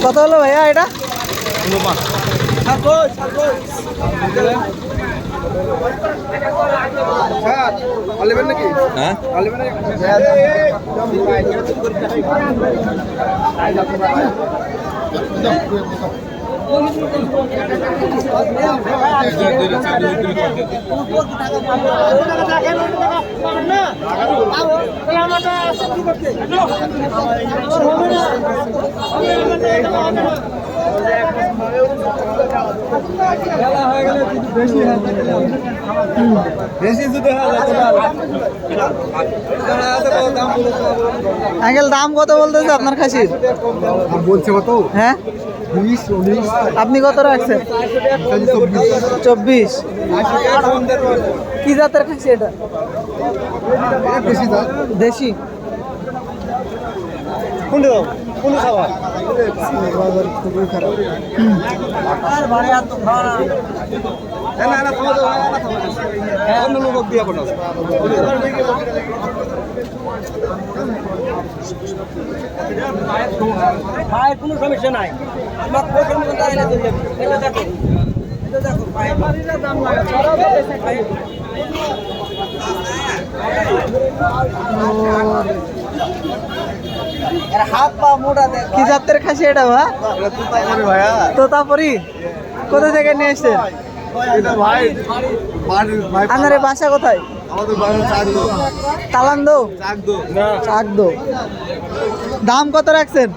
কত হলো ভাইয়া এটা? নাকি? হ্যাঁ আঙ্কেল দাম কত বলতেছে আপনার খাসির? বলছে কত? হ্যাঁ 20-19। আপনি কত রাখছেন? 24। কি জাতের খাসি এটা? দেশি। কোন খাবার? খুবই খারাপ। ভাই কোনো সমস্যা নাই, আমার পছন্দ তাইলে চলে যাবে। এটা দেখো, এটা দেখো ভাই, দাম লাগে। হাত পা মোটা দেখ। কি জাতের খাসি এটা ভাইয়া তোতাপুরি? কোথা থেকে নিয়ে এসছেন? এটা ভাই আপনার এই বাসা কোথায়? আমাদের বাড়ি চাকদো। তালান্দো? চাকদো চাকদো। দাম কত রাখছেন?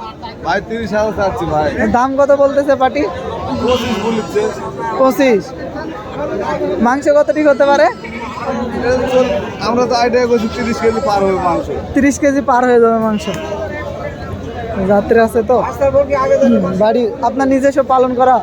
ভাই 30,000 চাচ্ছি ভাই। দাম কত বলতেছে পাটি? 25 বলেছে। 25। মাংস কতটি হতে পারে? আমরা তো আইডিয়া করছি 30 কেজি পার হবে মাংস। 30 কেজি পার হয়ে যাবে মাংস। রাত্রে আছে তো বাড়ি আপনার নিজস্ব পালন করা?